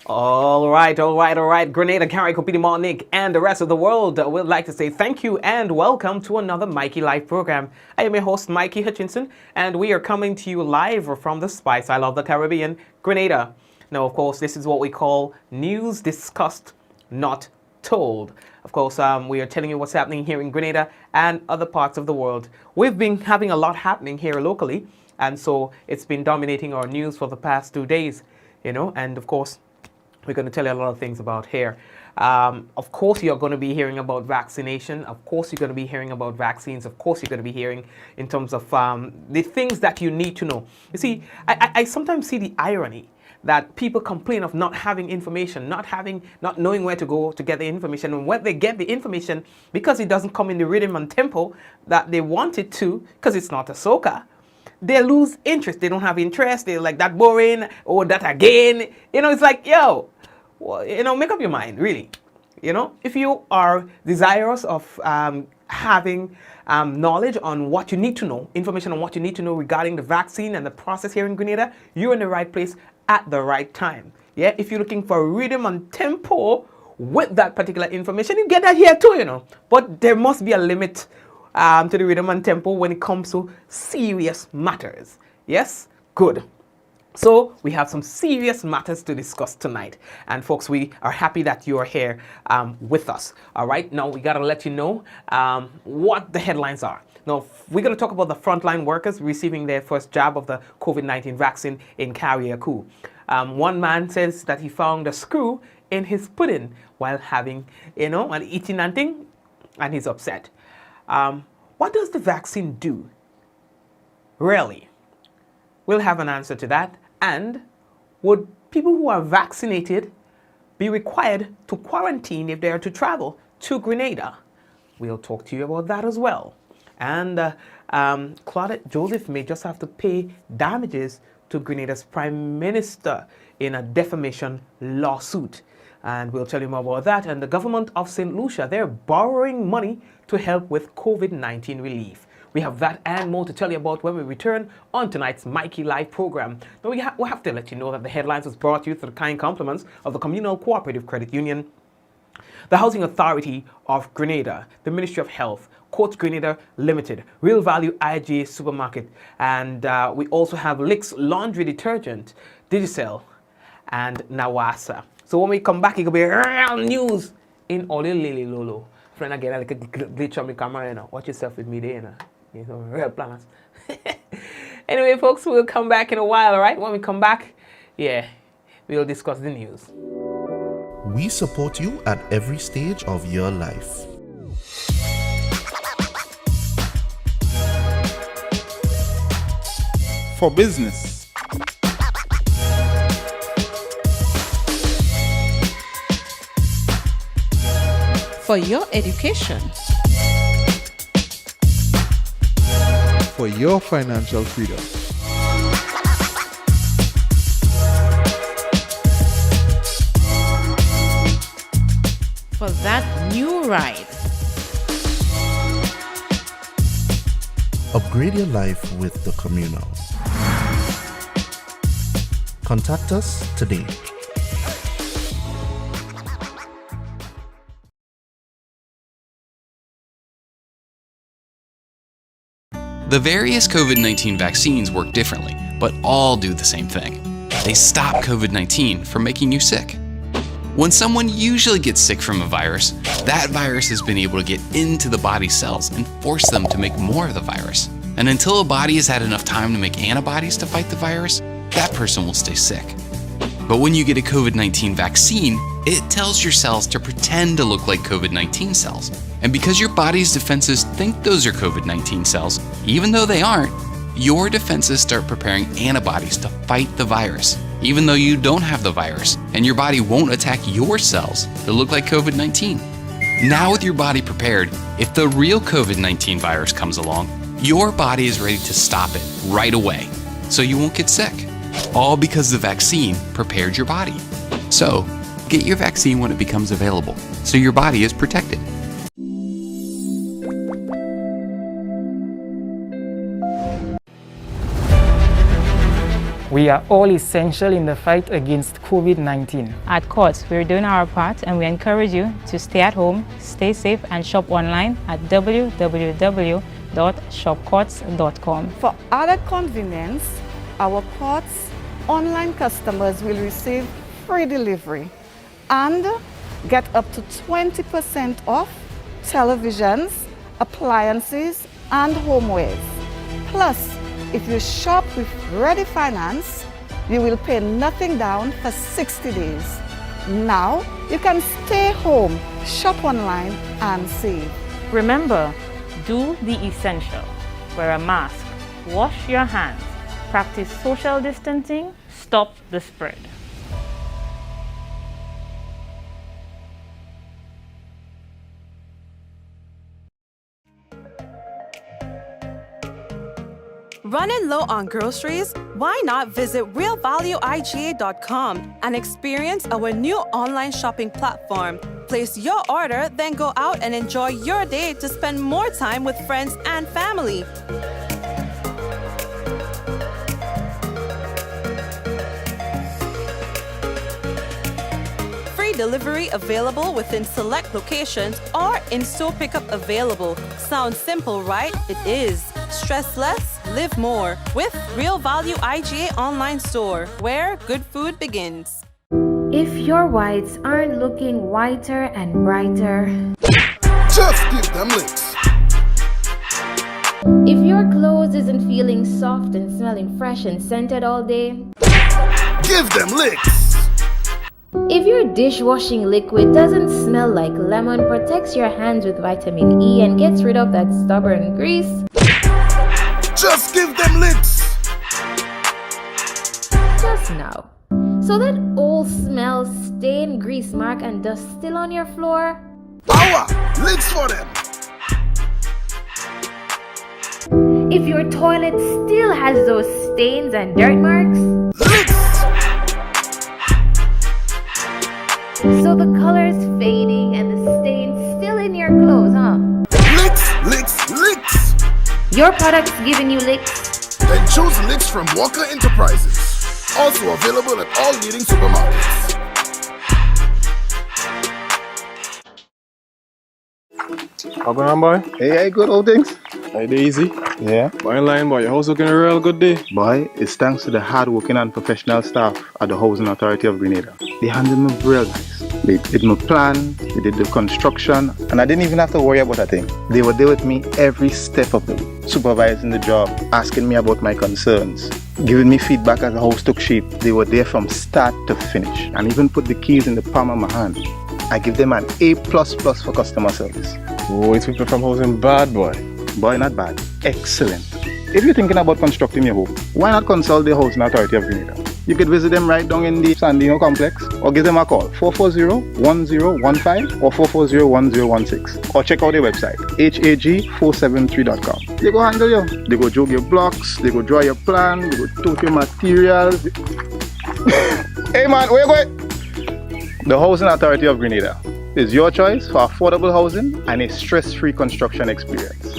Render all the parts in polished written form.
All right. Grenada, Carriacou, Nick, and the rest of the world would like to say thank you and welcome to another Mikey Live program. I am your host, Mikey Hutchinson, and we are coming to you live from the Spice Isle of the Caribbean, Grenada. Now, of course, this is what we call news discussed, not told. Of course, we are telling you what's happening here in Grenada and other parts of the world. We've been having a lot happening here locally, and so it's been dominating our news for the past 2 days, and of course, we're going to tell you a lot of things about here. Of course, you're going to be hearing about vaccination. Of course, you're going to be hearing about vaccines. Of course, you're going to be hearing in terms of the things that you need to know. You see, I sometimes see the irony that people complain of not having information, not knowing where to go to get the information. And when they get the information, because it doesn't come in the rhythm and tempo that they want it to, because it's not a soca, they lose interest. They don't have interest. They're like, that boring, or that again. It's like, yo, well, make up your mind, really. If you are desirous of having knowledge on what you need to know, information on what you need to know regarding the vaccine and the process here in Grenada, you're in the right place at the right time. Yeah, if you're looking for rhythm and tempo with that particular information, you get that here too, But there must be a limit to the rhythm and tempo when it comes to serious matters. Yes? Good. So we have some serious matters to discuss tonight. And folks, we are happy that you are here with us. All right, now we got to let you know what the headlines are. Now, we're going to talk about the frontline workers receiving their first jab of the COVID-19 vaccine in Carriacou. One man says that he found a screw in his pudding while having, and eating and thing, and he's upset. What does the vaccine do? Really? We'll have an answer to that. And would people who are vaccinated be required to quarantine if they are to travel to Grenada? We'll talk to you about that as well. And Claudette Joseph may just have to pay damages to Grenada's Prime Minister in a defamation lawsuit. And we'll tell you more about that. And the government of St. Lucia, they're borrowing money to help with COVID-19 relief. We have that and more to tell you about when we return on tonight's Mikey Live program. Now, we have to let you know that the headlines was brought to you through the kind compliments of the Communal Cooperative Credit Union, the Housing Authority of Grenada, the Ministry of Health, Courts Grenada Limited, Real Value IGA Supermarket, and we also have Licks Laundry Detergent, Digicel, and Nawasa. So when we come back, it will be real news in Oli Lily Lolo. Friend, again, I like a glitch on my camera, Watch yourself with me there, Real planners. Anyway, folks, we'll come back in a while, all right? When we come back, we'll discuss the news. We support you at every stage of your life. For business, for your education, for your financial freedom. for that new ride. Upgrade your life with the Communal. Contact us today. The various COVID-19 vaccines work differently, but all do the same thing. They stop COVID-19 from making you sick. When someone usually gets sick from a virus, that virus has been able to get into the body's cells and force them to make more of the virus. And until a body has had enough time to make antibodies to fight the virus, that person will stay sick. But when you get a COVID-19 vaccine, it tells your cells to pretend to look like COVID-19 cells. And because your body's defenses think those are COVID-19 cells, even though they aren't, your defenses start preparing antibodies to fight the virus, even though you don't have the virus, and your body won't attack your cells that look like COVID-19. Now with your body prepared, if the real COVID-19 virus comes along, your body is ready to stop it right away, so you won't get sick. All because the vaccine prepared your body. So, get your vaccine when it becomes available, so your body is protected. We are all essential in the fight against COVID-19. At Courts, we're doing our part and we encourage you to stay at home, stay safe and shop online at www.shopcourts.com. For added convenience, our Courts online customers will receive free delivery and get up to 20% off televisions, appliances and homewares. Plus, if you shop with Ready Finance, you will pay nothing down for 60 days. Now, you can stay home, shop online and save. Remember, do the essential. Wear a mask, wash your hands, practice social distancing, stop the spread. Running low on groceries? Why not visit realvalueiga.com and experience our new online shopping platform? Place your order, then go out and enjoy your day to spend more time with friends and family. Free delivery available within select locations or in-store pickup available. Sounds simple, right? It is. Stress less, live more with Real Value IGA online store, where good food begins. If your whites aren't looking whiter and brighter, just give them licks. If your clothes isn't feeling soft and smelling fresh and scented all day, give them licks. If your dishwashing liquid doesn't smell like lemon, protects your hands with vitamin E and gets rid of that stubborn grease, just give them licks. Just now. So that old smell, stain, grease mark and dust still on your floor? Power! Licks for them. If your toilet still has those stains and dirt marks? Licks! So the color's fading and the stains still in your clothes, huh? Licks, licks, licks! Your product's giving you licks? Then choose licks from Walker Enterprises. Also available at all leading supermarkets. How going on, boy? Hey, good, old things. Hey, easy. Yeah. Boy, in line, boy. Your house looking a real good day. Boy, it's thanks to the hard-working and professional staff at the Housing Authority of Grenada. They handled me real nice. They did my plan, they did the construction, and I didn't even have to worry about a thing. They were there with me every step of the way, supervising the job, asking me about my concerns, giving me feedback as the house took shape. They were there from start to finish, and even put the keys in the palm of my hand. I give them an A++ for customer service. Oh, it's people from housing bad, boy. Boy, not bad. Excellent. If you're thinking about constructing your home, why not consult the Housing Authority of Grenada? You could visit them right down in the Sandino complex or give them a call 440-1015 or 440-1016 or check out their website hag473.com. They go handle you. They go jog your blocks, they go draw your plan, they go tote your materials. Hey man, where you going? The Housing Authority of Grenada is your choice for affordable housing and a stress-free construction experience.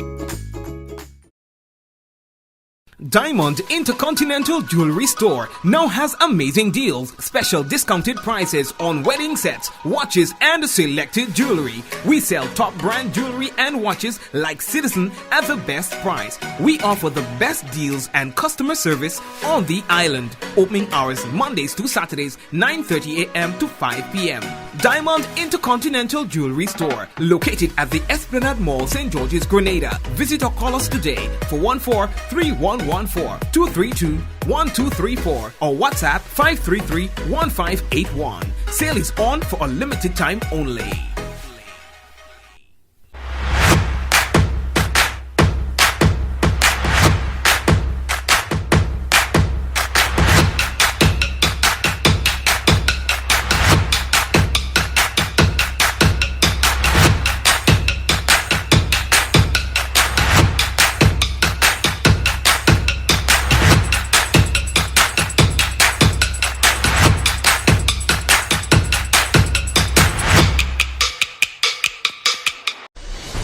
Diamond Intercontinental Jewelry Store now has amazing deals, special discounted prices on wedding sets, watches and selected jewelry. We sell top brand jewelry and watches like Citizen at the best price. We offer the best deals and customer service on the island. Opening hours Mondays to Saturdays 9:30 a.m. to 5 p.m. Diamond Intercontinental Jewelry Store, located at the Esplanade Mall, St. George's, Grenada. Visit or call us today for 14-3114-232-1234 or WhatsApp 533-1581. Sale is on for a limited time only.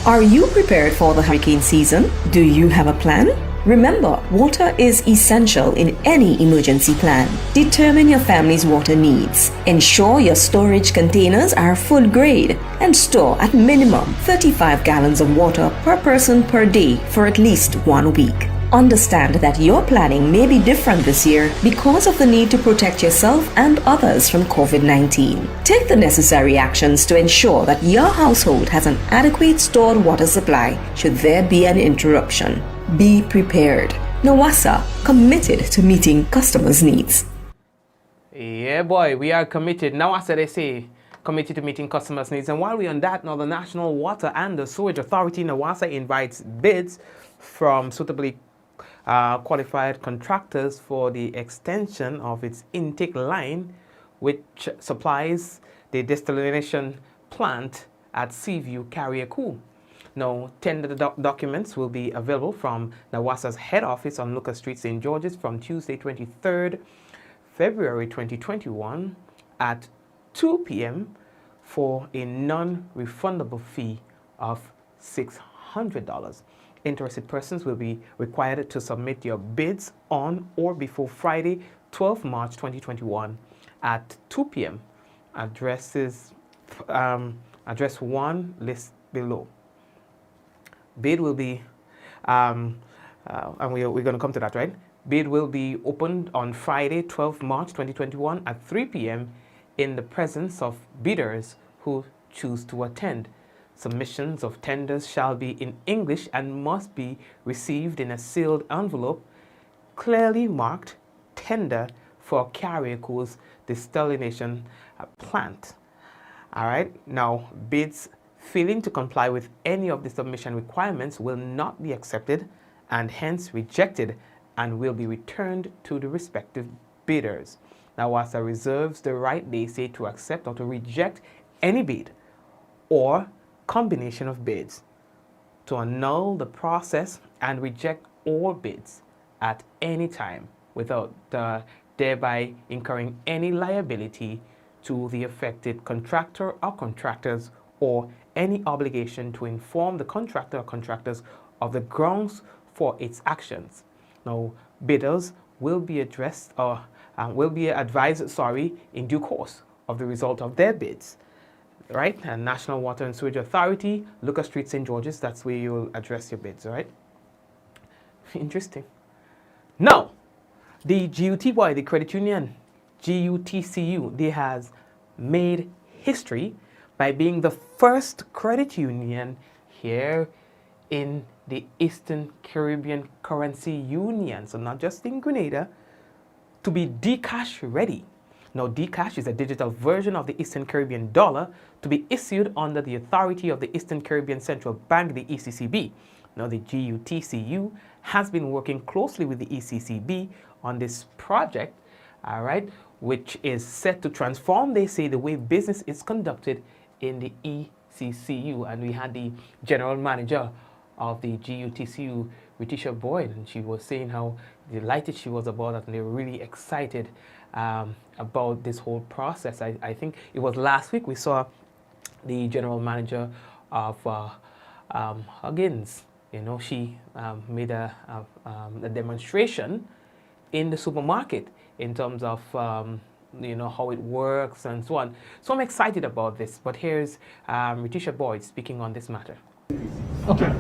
Are you prepared for the hurricane season? Do you have a plan? Remember, water is essential in any emergency plan. Determine your family's water needs. Ensure your storage containers are food grade and store at minimum 35 gallons of water per person per day for at least 1 week. Understand that your planning may be different this year because of the need to protect yourself and others from COVID-19. Take the necessary actions to ensure that your household has an adequate stored water supply should there be an interruption. Be prepared. NAWASA, committed to meeting customers' needs. Yeah, boy, we are committed. NAWASA, they say, committed to meeting customers' needs. And while we're on that, now the National Water and the Sewage Authority, NAWASA, invites bids from suitably qualified contractors for the extension of its intake line, which supplies the desalination plant at Seaview, Carriacou. Now, tender documents will be available from NAWASA's head office on Lucas Street, St. George's from Tuesday, 23rd February 2021 at 2 p.m. for a non-refundable fee of $600. Interested persons will be required to submit your bids on or before Friday, 12 March 2021 at 2 p.m. Address 1 list below. Bid will be, and we're going to come to that, right? Bid will be opened on Friday, 12 March 2021 at 3 p.m. in the presence of bidders who choose to attend. Submissions of tenders shall be in English and must be received in a sealed envelope, clearly marked tender for Carriacou's desalination plant. All right, now bids failing to comply with any of the submission requirements will not be accepted and hence rejected and will be returned to the respective bidders. NAWASA reserves the right, they say, to accept or to reject any bid or combination of bids, to annul the process and reject all bids at any time without thereby incurring any liability to the affected contractor or contractors, or any obligation to inform the contractor or contractors of the grounds for its actions. Now, bidders will be advised in due course of the result of their bids. Right? And National Water and Sewage Authority, Lucas Street, St. George's, that's where you'll address your bids, all right? Interesting. Now, the GUTY, the credit union, GUTCU, they has made history by being the first credit union here in the Eastern Caribbean Currency Union, so not just in Grenada, to be Dcash ready. Now, Dcash is a digital version of the Eastern Caribbean dollar to be issued under the authority of the Eastern Caribbean Central Bank, the ECCB. Now, the GUTCU has been working closely with the ECCB on this project, all right, which is set to transform, they say, the way business is conducted in the ECCU. And we had the general manager of the GUTCU, Lucia, and she was saying how delighted she was about it, and they were really excited about this whole process. I think it was last week we saw the general manager of Huggins. You know, she made a demonstration in the supermarket in terms of you know, how it works and so on. So I'm excited about this. But here's Lucia Boyd speaking on this matter. Okay.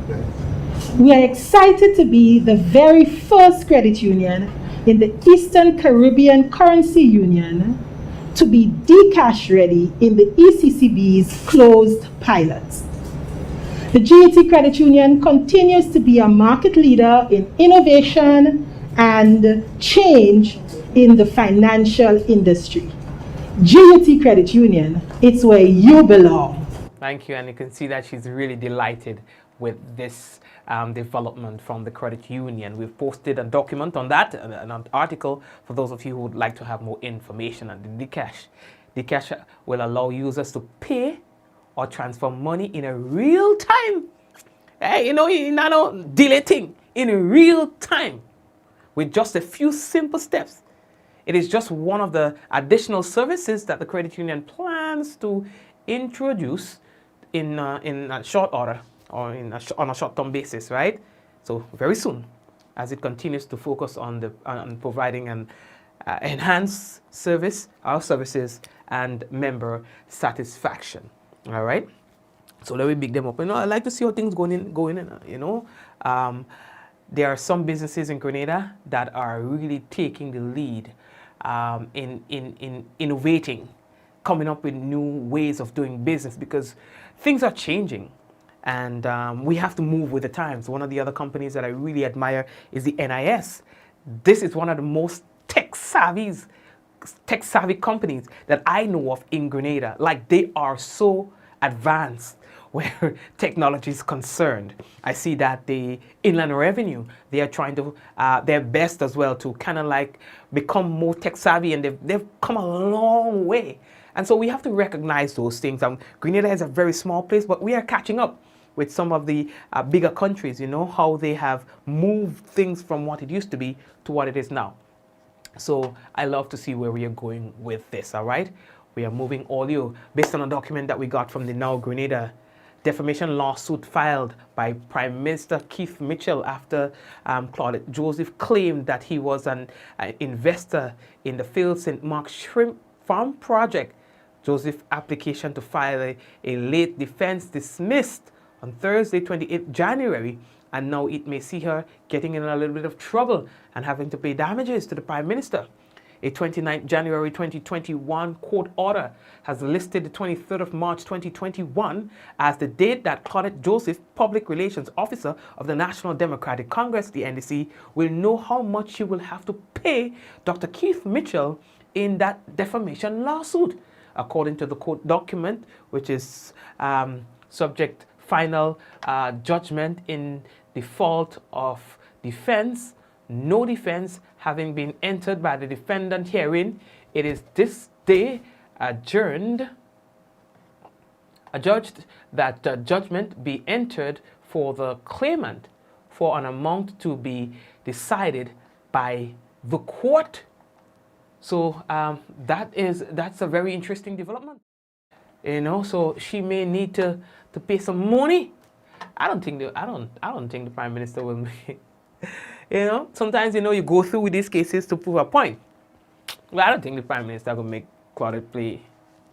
We are excited to be the very first credit union in the Eastern Caribbean Currency Union to be Dcash ready in the ECCB's closed pilots. The GUT Credit Union continues to be a market leader in innovation and change in the financial industry. GUT Credit Union, it's where you belong. Thank you, and you can see that she's really delighted with this development from the credit union. We've posted a document on that, an article for those of you who would like to have more information on the Dcash. Dcash will allow users to pay or transfer money in a real time. Hey, you know, not delay thing, in real time with just a few simple steps. It is just one of the additional services that the credit union plans to introduce in a short order, or on a short-term basis, right? So very soon, as it continues to focus on providing an enhanced service, our services, and member satisfaction. All right. So let me big them up. I like to see how things going in. There are some businesses in Grenada that are really taking the lead in innovating, coming up with new ways of doing business because things are changing. And we have to move with the times. One of the other companies that I really admire is the NIS. This is one of the most tech-savvy companies that I know of in Grenada. Like, they are so advanced where technology is concerned. I see that the Inland Revenue, they are trying to their best as well to kind of like become more tech-savvy, and they've come a long way. And so we have to recognize those things. Grenada is a very small place, but we are catching up with some of the bigger countries, how they have moved things from what it used to be to what it is now. So I love to see where we are going with this, all right? We are moving audio based on a document that we got from the Now Grenada defamation lawsuit filed by Prime Minister Keith Mitchell after Claudette Joseph claimed that he was an investor in the failed St. Mark's Shrimp Farm project. Joseph's application to file a late defense dismissed on Thursday, 28 January, and now it may see her getting in a little bit of trouble and having to pay damages to the Prime Minister. A 29 January 2021 court order has listed the 23rd of March 2021 as the date that Claudette Joseph, Public Relations Officer of the National Democratic Congress, the NDC, will know how much she will have to pay Dr. Keith Mitchell in that defamation lawsuit. According to the court document, which is subject final judgment in default of defense, no defense having been entered by the defendant herein, it is this day adjourned, adjudged that judgment be entered for the claimant for an amount to be decided by the court. So that's a very interesting development. So she may need to pay some money. I don't think the Prime Minister will make. Sometimes you go through with these cases to prove a point. But I don't think the Prime Minister will make Claudette pay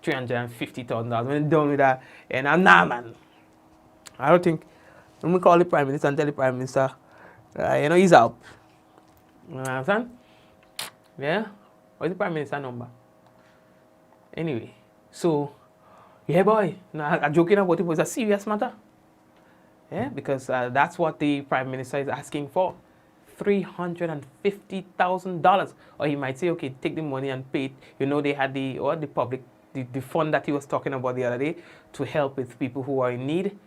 $350,000 when they're done with that. Nah, man. I don't think. When we call the Prime Minister and tell the Prime Minister, he's out. You know what I'm saying? Yeah. What's the Prime Minister number? Anyway, so yeah, boy. Now, I'm joking about it was a serious matter. Yeah, because that's what the Prime Minister is asking for. $350,000. Or he might say, okay, take the money and pay it. They had the fund that he was talking about the other day to help with people who are in need.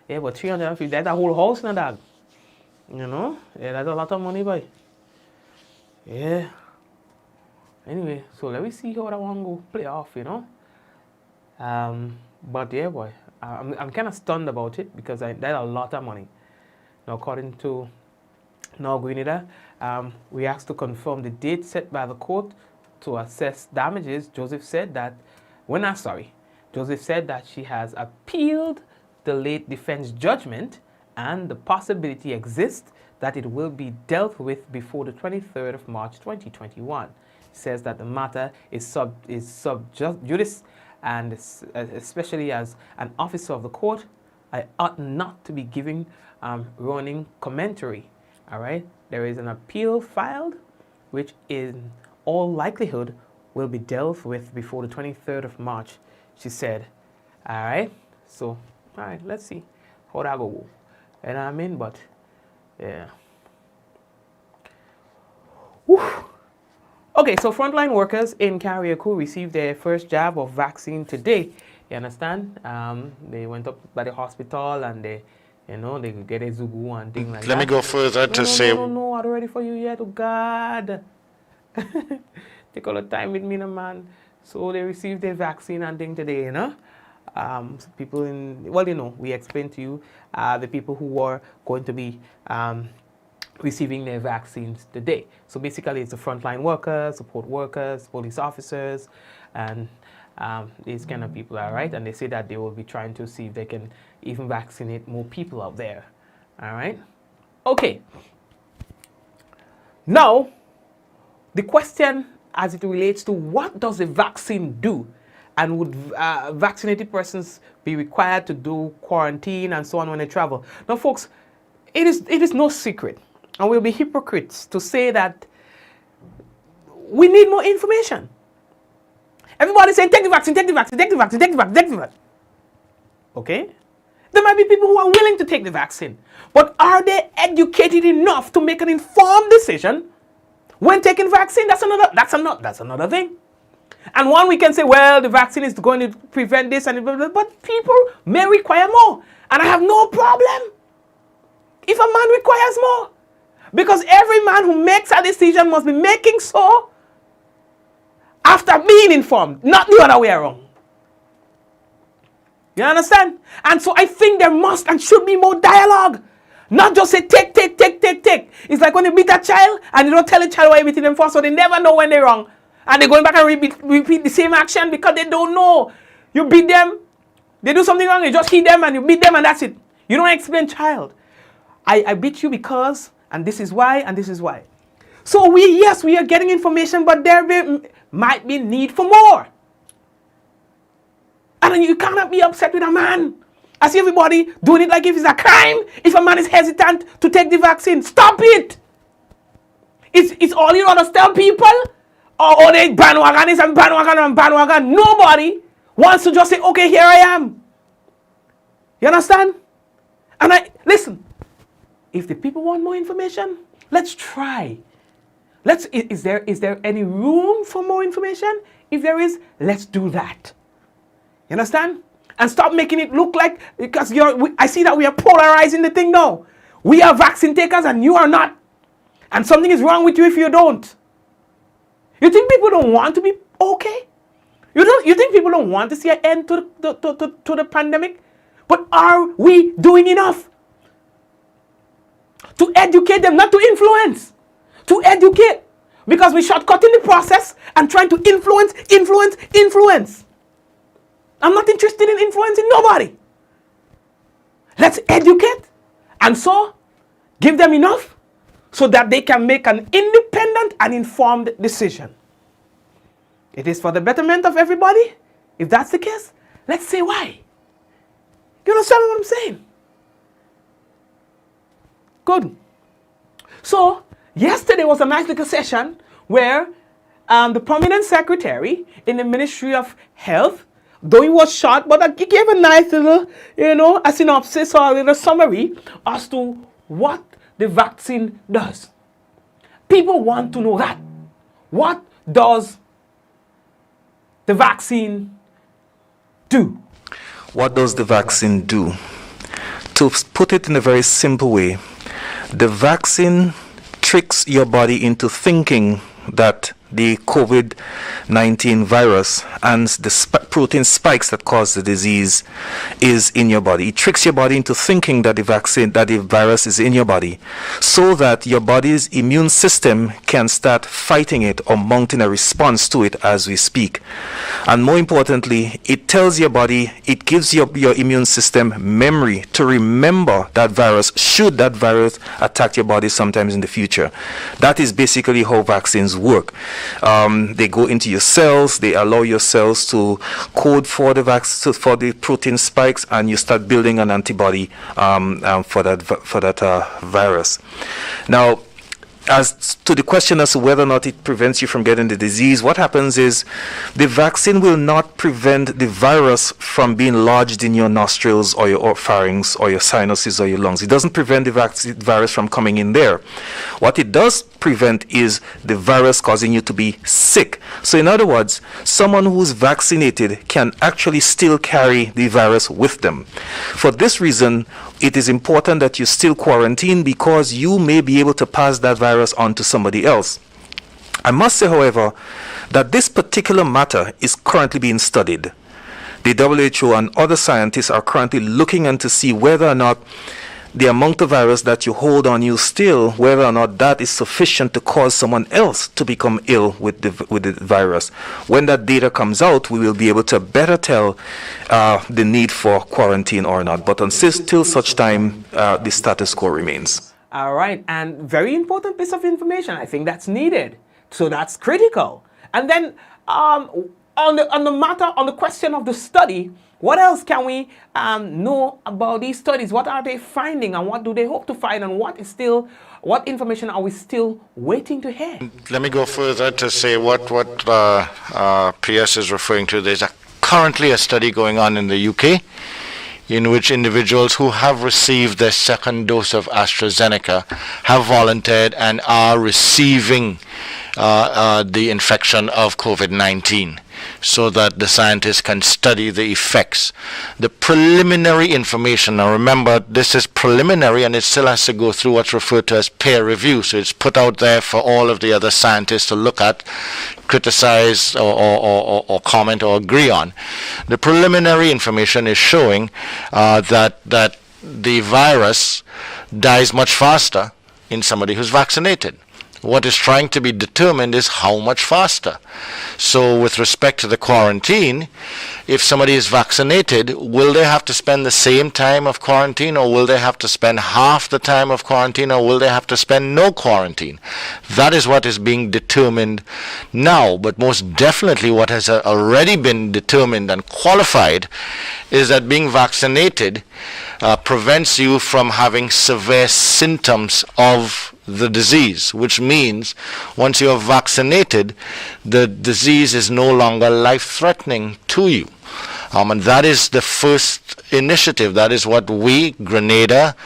Yeah, but $350,000, that's a whole house now, dog. Yeah, that's a lot of money, boy. Yeah. Anyway, so let me see how that one go play off, But yeah, boy, I'm kind of stunned about it because that's a lot of money. Now, according to Now Grenada, we asked to confirm the date set by the court to assess damages. Joseph said that she has appealed the late defense judgment and the possibility exists that it will be dealt with before the 23rd of March 2021. He says that the matter is sub judice, and especially as an officer of the court, I ought not to be giving running commentary. All right, there is an appeal filed, which in all likelihood will be dealt with before the 23rd of March, she said. All right, so all right, let's see how that go. And I mean, but yeah. Whew. Okay, so frontline workers in Carriacou received their first jab of vaccine today. You understand? They went up by the hospital and they get a zugu and things like that. Let me go further to say. No, I'm ready for you yet. Oh, God. Take all the time with me, man. So they received their vaccine and thing today, people we explained to you the people who were going to be receiving their vaccines today. So basically it's the frontline workers, support workers, police officers, and these kind of people, all right? And they say that they will be trying to see if they can even vaccinate more people out there, all right? Okay. Now, the question as it relates to what does the vaccine do, and would vaccinated persons be required to do quarantine and so on when they travel? Now, folks, it is no secret, and we'll be hypocrites to say that we need more information. Everybody's saying, take the vaccine, take the vaccine, take the vaccine, take the vaccine, take the vaccine. Okay? There might be people who are willing to take the vaccine, but are they educated enough to make an informed decision when taking vaccine? That's another thing. And one we can say, well, the vaccine is going to prevent this, and blah, blah, blah, but people may require more, and I have no problem if a man requires more, because every man who makes a decision must be making so after being informed, not the other way around. You understand? And so I think there must and should be more dialogue. Not just say take. It's like when you beat a child and you don't tell a child why you beat them for, so they never know when they're wrong. And they're going back and repeat the same action because they don't know. You beat them, they do something wrong, you just hit them and you beat them and that's it. You don't explain, child. I beat you because, and this is why, and this is why. So we are getting information, but there might be need for more. And you cannot be upset with a man. I see everybody doing it like if it's a crime. If a man is hesitant to take the vaccine, stop it. It's all you want to tell people. Oh, they bandwagon and bandwagon. Nobody wants to just say, okay, here I am. You understand? And listen, if the people want more information, let's try. Is there any room for more information? If there is, let's do that. You understand? And stop making it look like, because I see that we are polarizing the thing now. We are vaccine takers and you are not. And something is wrong with you if you don't. You think people don't want to be okay? You think people don't want to see an end to the pandemic? But are we doing enough to educate them, not to influence? To educate. Because we're shortcutting the process and trying to influence. I'm not interested in influencing nobody. Let's educate and so give them enough so that they can make an independent and informed decision. It is for the betterment of everybody. If that's the case, let's say why. You understand what I'm saying? Good. So, yesterday was a nice little session where the prominent secretary in the Ministry of Health, though he was short, but he gave a nice little, a synopsis or a little summary as to what the vaccine does. People want to know that. What does the vaccine do? What does the vaccine do? To put it in a very simple way, the vaccine tricks your body into thinking that the COVID-19 virus and the protein spikes that cause the disease is in your body. It tricks your body into thinking that the virus is in your body, so that your body's immune system can start fighting it or mounting a response to it as we speak. And more importantly, it tells your body, it gives your immune system memory to remember that virus should that virus attack your body sometimes in the future. That is basically how vaccines work. They go into your cells, they allow your cells to code for the protein spikes, and you start building an antibody for that virus. Now, as to the question as to whether or not it prevents you from getting the disease, what happens is the vaccine will not prevent the virus from being lodged in your nostrils or your pharynx or your sinuses or your lungs. It doesn't prevent the virus from coming in there. What it does prevent is the virus causing you to be sick. So in other words, someone who's vaccinated can actually still carry the virus with them. For this reason, it is important that you still quarantine, because you may be able to pass that virus on to somebody else. I must say, however, that this particular matter is currently being studied. The WHO and other scientists are currently looking into see whether or not the amount of virus that you hold on you still, whether or not that is sufficient to cause someone else to become ill with the virus. When that data comes out, we will be able to better tell the need for quarantine or not. But until such time, the status quo remains. All right, and very important piece of information. I think that's needed. So that's critical. And then on the question of the study, what else can we know about these studies? What are they finding, and what do they hope to find, and what information are we still waiting to hear? Let me go further to say what PS is referring to. There's currently a study going on in the UK in which individuals who have received their second dose of AstraZeneca have volunteered and are receiving the infection of COVID-19, so that the scientists can study the effects. The preliminary information, now remember, this is preliminary and it still has to go through what's referred to as peer review, so it's put out there for all of the other scientists to look at, criticize or comment or agree on. The preliminary information is showing that the virus dies much faster in somebody who's vaccinated. What is trying to be determined is how much faster. So with respect to the quarantine, if somebody is vaccinated, will they have to spend the same time of quarantine, or will they have to spend half the time of quarantine, or will they have to spend no quarantine? That is what is being determined now. But most definitely what has already been determined and qualified is that being vaccinated prevents you from having severe symptoms of the disease, which means once you are vaccinated, the disease is no longer life-threatening to you. And that is the first initiative. That is what we, Grenada,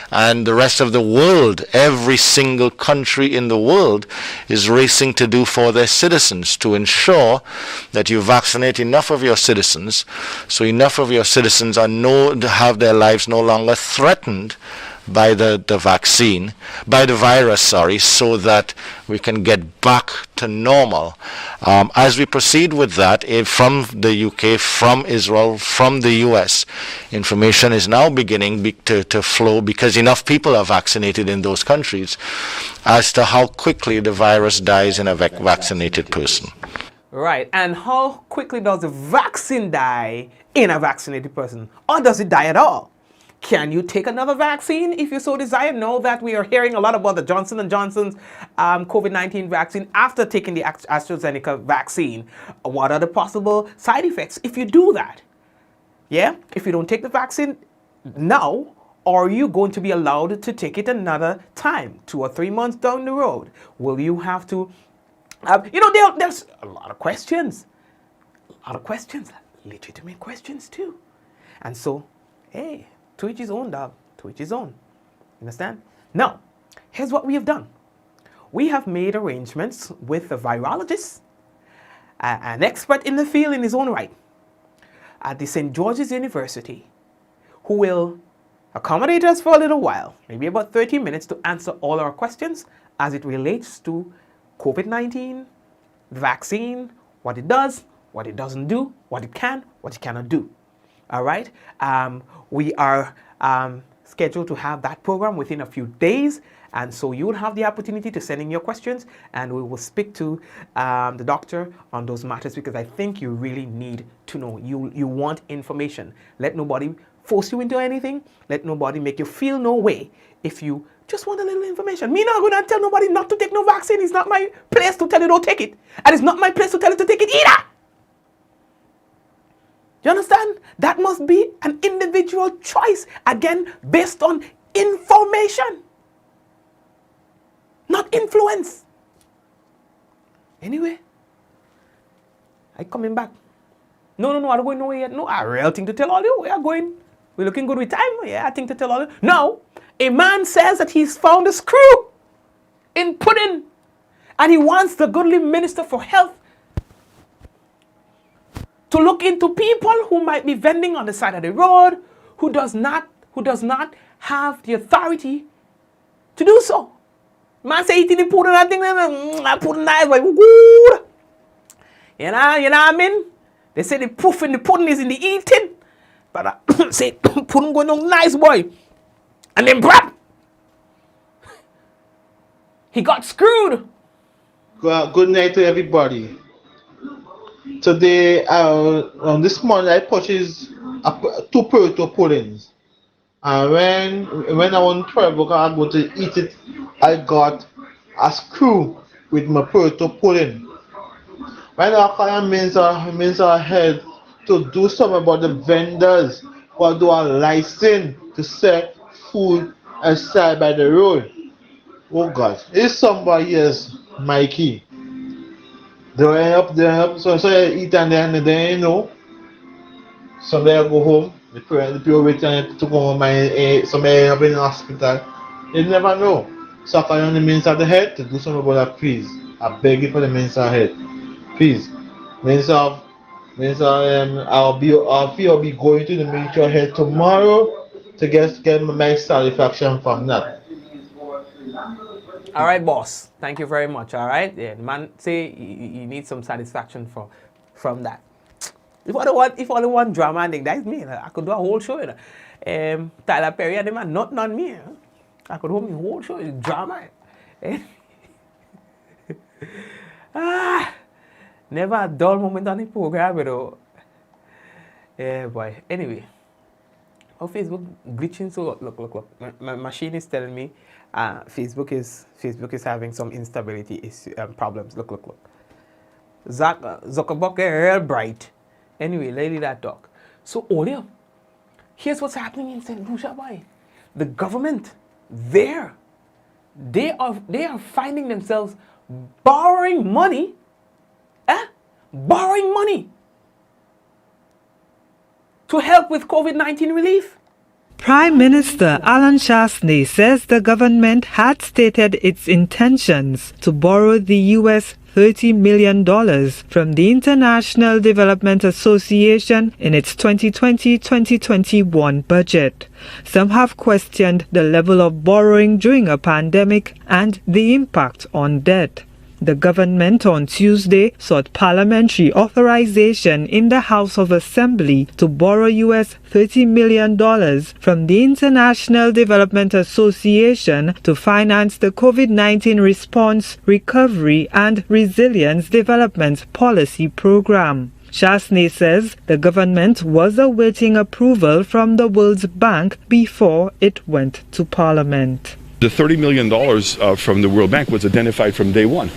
and the rest of the world, every single country in the world, is racing to do for their citizens, to ensure that you vaccinate enough of your citizens, so enough of your citizens have their lives no longer threatened by the virus, so that we can get back to normal. As we proceed with that, from the UK, from Israel, from the US, information is now beginning to flow, because enough people are vaccinated in those countries, as to how quickly the virus dies in a vaccinated person. Right, and how quickly does the vaccine die in a vaccinated person? Or does it die at all? Can you take another vaccine if you so desire? Know that we are hearing a lot about the Johnson & Johnson's COVID-19 vaccine after taking the AstraZeneca vaccine. What are the possible side effects if you do that? Yeah, if you don't take the vaccine now, are you going to be allowed to take it another time, 2 or 3 months down the road? Will you have to, there's a lot of questions. Legitimate questions too. And so, hey, to each his own, dog. To each his own. Understand? Now, here's what we have done. We have made arrangements with a virologist, an expert in the field in his own right, at the St. George's University, who will accommodate us for a little while, maybe about 30 minutes, to answer all our questions as it relates to COVID-19, the vaccine, what it does, what it doesn't do, what it can, what it cannot do. All right? We are scheduled to have that program within a few days, and so you will have the opportunity to send in your questions, and we will speak to the doctor on those matters, because I think you really need to know. You want information. Let nobody force you into anything. Let nobody make you feel no way if you just want a little information. Me not going to tell nobody not to take no vaccine. It's not my place to tell you don't take it, and it's not my place to tell you to take it either. You understand? That must be an individual choice, again, based on information, not influence. Anyway, I coming back. No, I don't going nowhere yet. No, I real thing to tell all you. We are going. We're looking good with time. Yeah, I think to tell all you. Now, a man says that he's found a screw in pudding, and he wants the goodly Minister for Health to look into people who might be vending on the side of the road, who does not have the authority to do so. Man say eating the pudding, I think pudding nice, but good. You know what I mean? They say the proof in the pudding is in the eating, but say pudding going on nice, boy, and then brap, he got screwed. Good night to everybody. Today, this morning I purchased 2 Puerto puddings, And when I want to try because I go to eat it, I got a screw with my pearl to pull in. When I call means I head to do something about the vendors who do a license to sell food outside by the road. Oh God, if somebody is Mikey, they end up, so you eat and then you know, someday I go home, the people waiting to go home, and somebody end up in the hospital. You never know. So I call on the minister of the head to do something about that, please. I beg you for the minister of the head, please. Minister, I'll be going to the minister head tomorrow to get my satisfaction from that. All right, boss. Thank you very much. All right, yeah, man. Say you need some satisfaction from that. If I don't want drama, that's me. I could do a whole show. Tyler Perry and them are not on me. I could hold me whole show. It's drama. Never a dull moment on the program, though. Yeah, boy. Anyway, our Facebook glitching. So look. My machine is telling me Facebook is having some instability problems. Look. Zuckerberg real bright. Anyway, lady that talk. So Olio, here's what's happening in St. Lucia, boy. The government, they are finding themselves borrowing money. Borrowing money to help with COVID-19 relief. Prime Minister Alan Chasney says the government had stated its intentions to borrow the US $30 million from the International Development Association in its 2020-2021 budget. Some have questioned the level of borrowing during a pandemic and the impact on debt. The government on Tuesday sought parliamentary authorization in the House of Assembly to borrow US $30 million from the International Development Association to finance the COVID-19 response, recovery and resilience development policy program. Chasney says the government was awaiting approval from the World Bank before it went to Parliament. The $30 million from the World Bank was identified from day one.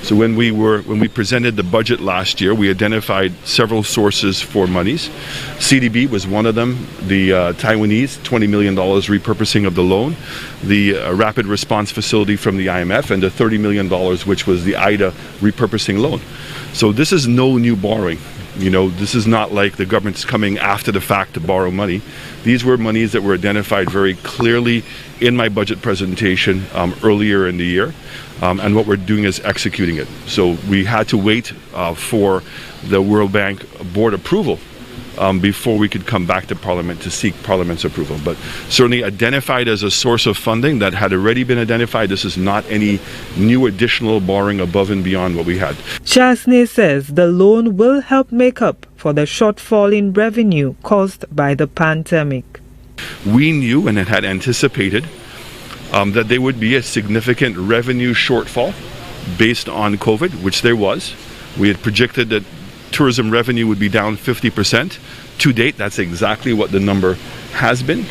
So when we presented the budget last year, we identified several sources for monies. CDB was one of them. The Taiwanese $20 million repurposing of the loan, the rapid response facility from the IMF, and the $30 million which was the IDA repurposing loan. So this is no new borrowing. You know, this is not like the government's coming after the fact to borrow money. These were monies that were identified very clearly in my budget presentation earlier in the year. And what we're doing is executing it. So we had to wait for the World Bank board approval before we could come back to Parliament to seek Parliament's approval. But certainly identified as a source of funding that had already been identified. This is not any new additional borrowing above and beyond what we had. Chasney says the loan will help make up for the shortfall in revenue caused by the pandemic. We knew and had anticipated that there would be a significant revenue shortfall based on COVID, which there was. We had projected that tourism revenue would be down 50%. To date, that's exactly what the number has been.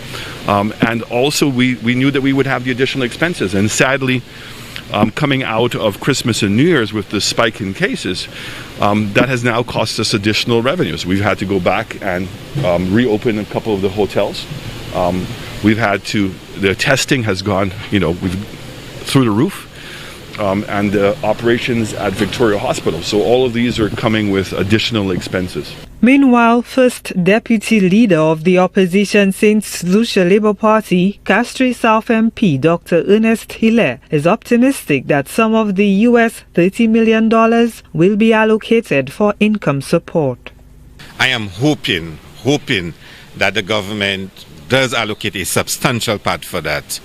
And also we knew that we would have the additional expenses. And sadly, coming out of Christmas and New Year's with the spike in cases, that has now cost us additional revenues. We've had to go back and reopen a couple of the hotels. The testing has gone, through the roof, and the operations at Victoria Hospital. So all of these are coming with additional expenses. Meanwhile, First Deputy Leader of the Opposition St. Lucia Labour Party, Castries South MP Dr. Ernest Hilaire, is optimistic that some of the US $30 million will be allocated for income support. I am hoping that the government does allocate a substantial part for that.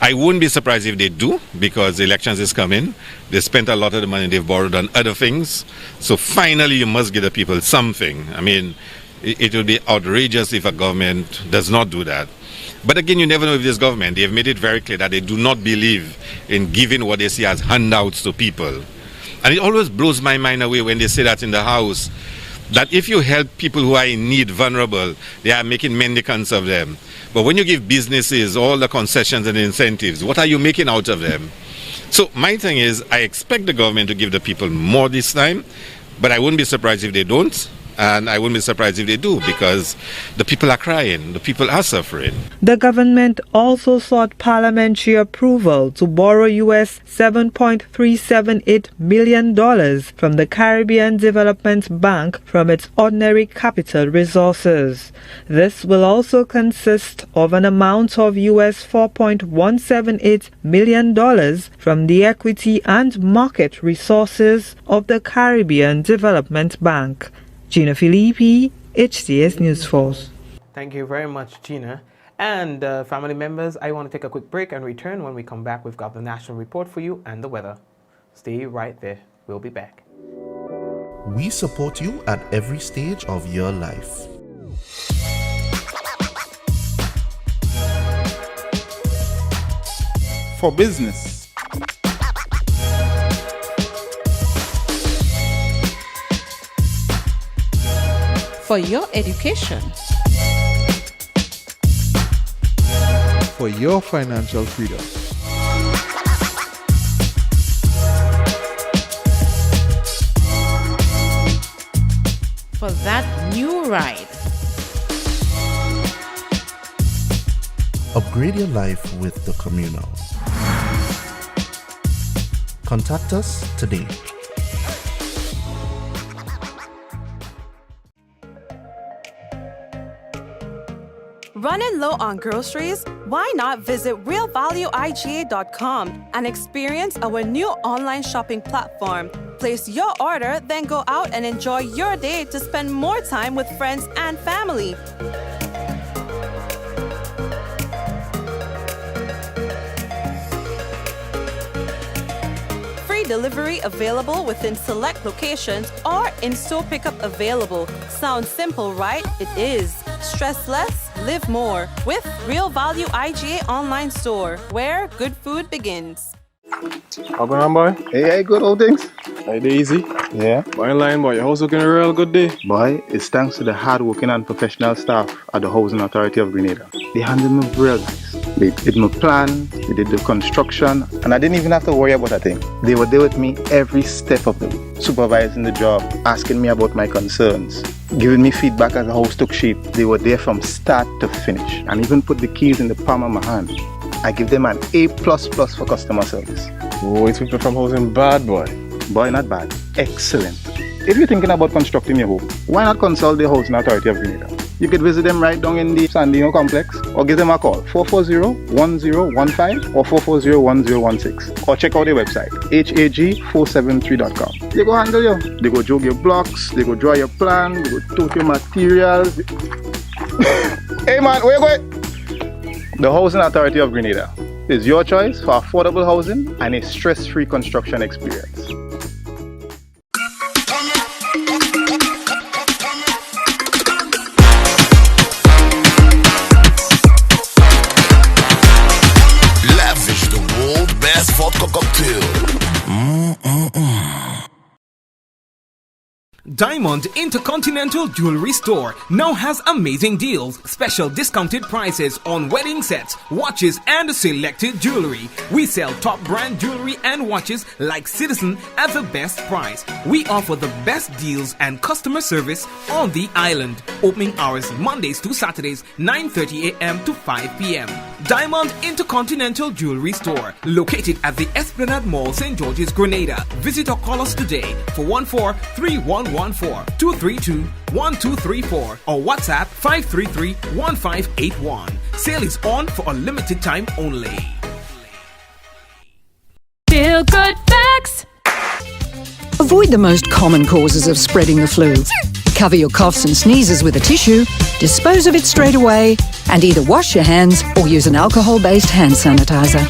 I wouldn't be surprised if they do, because the elections is coming. They spent a lot of the money they've borrowed on other things. So finally you must give the people something. I mean, it would be outrageous if a government does not do that. But again, you never know with this government. They have made it very clear that they do not believe in giving what they see as handouts to people. And it always blows my mind away when they say that in the House, that if you help people who are in need, vulnerable, they are making mendicants of them. But when you give businesses all the concessions and incentives, what are you making out of them? So my thing is, I expect the government to give the people more this time, but I wouldn't be surprised if they don't. And I wouldn't be surprised if they do, because the people are crying, the people are suffering. The government also sought parliamentary approval to borrow US $7.378 million from the Caribbean Development Bank from its ordinary capital resources. This will also consist of an amount of US $4.178 million from the equity and market resources of the Caribbean Development Bank. Gina Filippi, HCS News Force. Thank you very much, Gina. And family members, I want to take a quick break and return. When we come back, we've got the national report for you and the weather. Stay right there. We'll be back. We support you at every stage of your life. For business, For your education. For your financial freedom. For that new ride. Upgrade your life with the Communal. Contact us today. Running low on groceries? Why not visit realvalueiga.com and experience our new online shopping platform? Place your order, then go out and enjoy your day to spend more time with friends and family. Free delivery available within select locations or in-store pickup available. Sounds simple, right? It is. Stress less, live more with Real Value IGA online store, where good food begins. How going on, boy? Hey, good old things. Hey, easy. Yeah. Boy, in line, boy. Your house looking a real good day. Boy, it's thanks to the hard-working and professional staff at the Housing Authority of Grenada. They handled me real nice. They did my plan, they did the construction, and I didn't even have to worry about a thing. They were there with me every step of the way, supervising the job, asking me about my concerns, giving me feedback as the house took shape. They were there from start to finish, and even put the keys in the palm of my hand. I give them an A++ for customer service. Oh, it's people from housing bad, boy. Boy, not bad. Excellent. If you're thinking about constructing your home, why not consult the Housing Authority of Grenada? You could visit them right down in the Sandino complex, or give them a call, 440-1015 or 440-1016, or check out their website, hag473.com. They go handle you. They go jog your blocks, they go draw your plan, they go tote your materials. Hey man, where you going? The Housing Authority of Grenada is your choice for affordable housing and a stress-free construction experience. Diamond Intercontinental Jewelry Store now has amazing deals, special discounted prices on wedding sets, watches, and selected jewelry. We sell top brand jewelry and watches like Citizen at the best price. We offer the best deals and customer service on the island. Opening hours Mondays to Saturdays, 9:30 a.m. to 5 p.m. Diamond Intercontinental Jewelry Store, located at the Esplanade Mall, St. George's, Grenada. Visit or call us today for 14-3114-232-1234 or WhatsApp 533-1581. Sale is on for a limited time only. Feel good facts. Avoid the most common causes of spreading the flu. Cover your coughs and sneezes with a tissue, dispose of it straight away, and either wash your hands or use an alcohol-based hand sanitizer.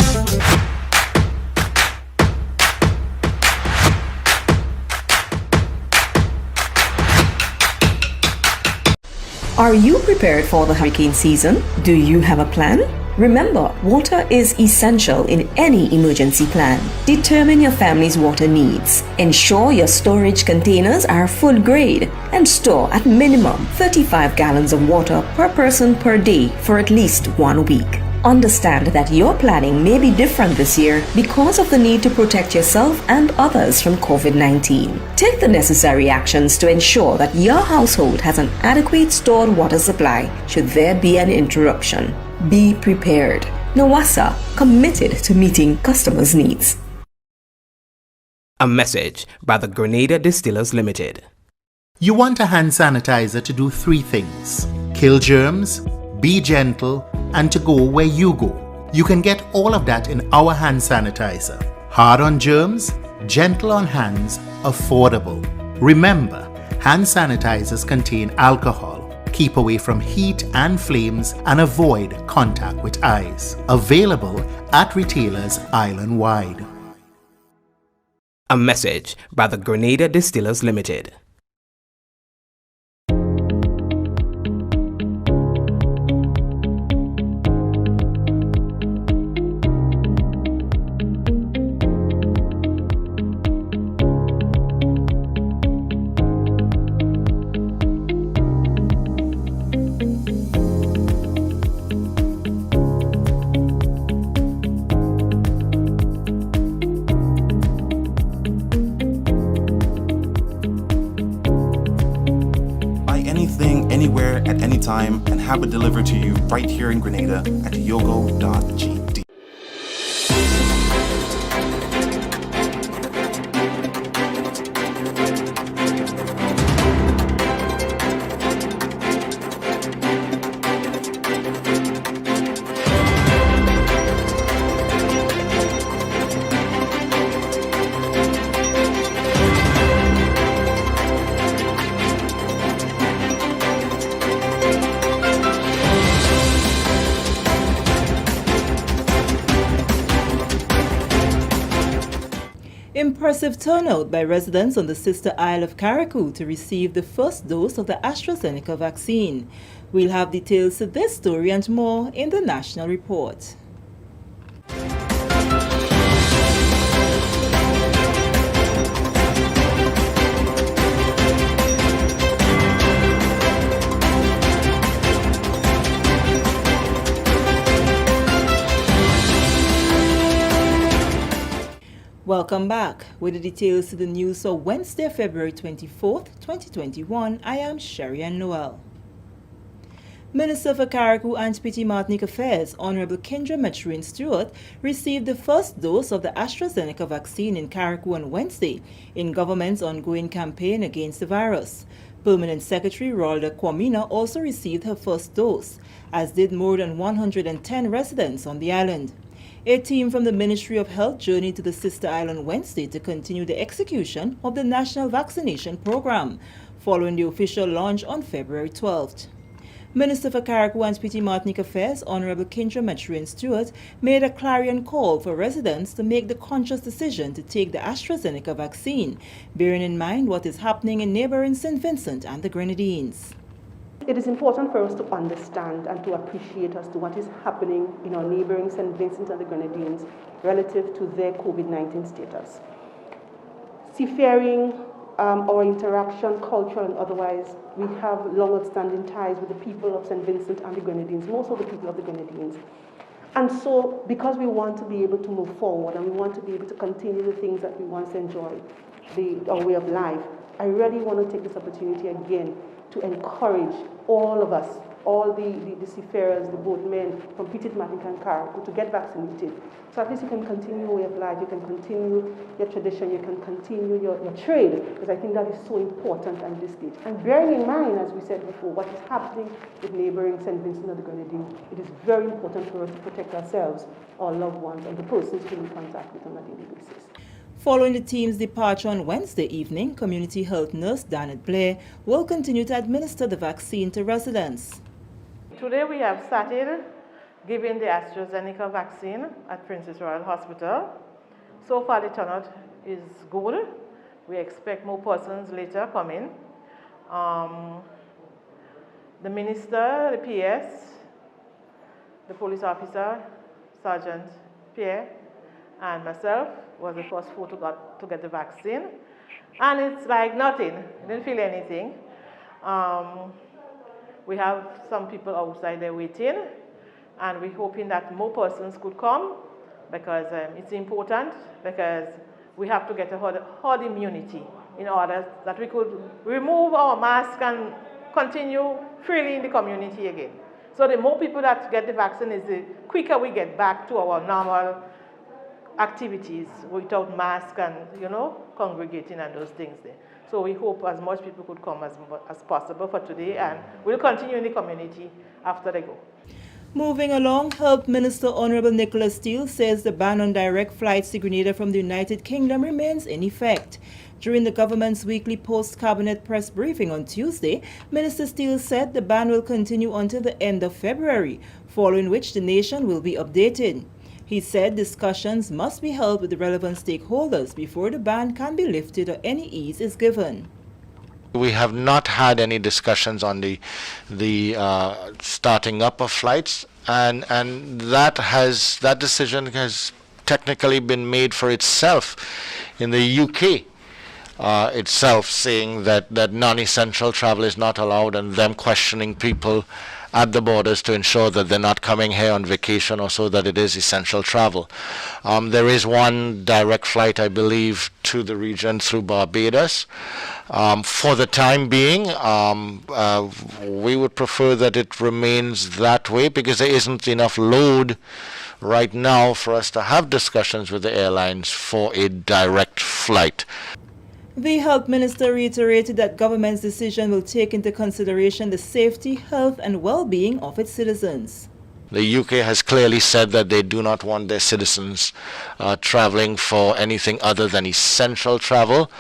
Are you prepared for the hurricane season? Do you have a plan? Remember, water is essential in any emergency plan. Determine your family's water needs. Ensure your storage containers are food grade and store at minimum 35 gallons of water per person per day for at least 1 week. Understand that your planning may be different this year because of the need to protect yourself and others from COVID-19. Take the necessary actions to ensure that your household has an adequate stored water supply should there be an interruption. Be prepared. Nawasa, committed to meeting customers' needs. A message by the Grenada Distillers Limited. You want a hand sanitizer to do 3 things: kill germs, be gentle, and to go where you go. You can get all of that in our hand sanitizer. Hard on germs, gentle on hands, affordable. Remember, hand sanitizers contain alcohol. Keep away from heat and flames and avoid contact with eyes. Available at retailers island-wide. A message by the Grenada Distillers Limited. Anywhere at any time and have it delivered to you right here in Grenada at yogo.gd. Impressive turnout by residents on the sister isle of Carriacou to receive the first dose of the AstraZeneca vaccine. We'll have details to this story and more in the National Report. Welcome back. With the details to the news for Wednesday, February 24th, 2021, I am Sherry Ann Noel. Minister for Carriacou and Petite Martinique Affairs, Honorable Kendra Mathurin Stewart, received the first dose of the AstraZeneca vaccine in Carriacou on Wednesday in government's ongoing campaign against the virus. Permanent Secretary Rolda Kwamina also received her first dose, as did more than 110 residents on the island. A team from the Ministry of Health journeyed to the sister island Wednesday to continue the execution of the national vaccination program, following the official launch on February 12th. Minister for Carriacou and Petite Martinique Affairs, Honorable Kendra Mathurin Stewart, made a clarion call for residents to make the conscious decision to take the AstraZeneca vaccine, bearing in mind what is happening in neighboring St. Vincent and the Grenadines. It is important for us to understand and to appreciate as to what is happening in our neighboring St. Vincent and the Grenadines relative to their COVID-19 status. Seafaring, our interaction, cultural and otherwise, we have long outstanding ties with the people of St. Vincent and the Grenadines, most of the people of the Grenadines. And so, because we want to be able to move forward and we want to be able to continue the things that we once enjoyed, our way of life, I really want to take this opportunity again to encourage all of us, all the seafarers, the boatmen from Petite Martinique and Carriacou to get vaccinated. So at least you can continue your way of life, you can continue your tradition, you can continue your trade, because I think that is so important at this stage. And bearing in mind, as we said before, what is happening with neighboring St. Vincent and the Grenadines, it is very important for us to protect ourselves, our loved ones, and the persons who we contact with on a daily basis. Following the team's departure on Wednesday evening, community health nurse Janet Blair will continue to administer the vaccine to residents. Today we have started giving the AstraZeneca vaccine at Princess Royal Hospital. So far the turnout is good. We expect more persons later come in. The minister, the PS, the police officer, Sergeant Pierre, and myself was the first four to get the vaccine. And it's like nothing. I didn't feel anything. We have some people outside there waiting, and we're hoping that more persons could come because it's important, because we have to get a herd immunity in order that we could remove our mask and continue freely in the community again. So the more people that get the vaccine is the quicker we get back to our normal activities without mask and, congregating and those things there. So we hope as much people could come as possible for today, and we'll continue in the community after they go. Moving along, Health Minister Honorable Nicholas Steele says the ban on direct flights to Grenada from the United Kingdom remains in effect. During the government's weekly post-cabinet press briefing on Tuesday, Minister Steele said the ban will continue until the end of February, following which the nation will be updated. He said discussions must be held with the relevant stakeholders before the ban can be lifted or any ease is given. We have not had any discussions on the starting up of flights, and that decision has technically been made for itself in the UK itself, saying that non-essential travel is not allowed, and them questioning people at the borders to ensure that they're not coming here on vacation, or so that it is essential travel. There is one direct flight, I believe, to the region through Barbados. For the time being, we would prefer that it remains that way, because there isn't enough load right now for us to have discussions with the airlines for a direct flight. The health minister reiterated that government's decision will take into consideration the safety, health and well-being of its citizens. The UK has clearly said that they do not want their citizens traveling for anything other than essential travel.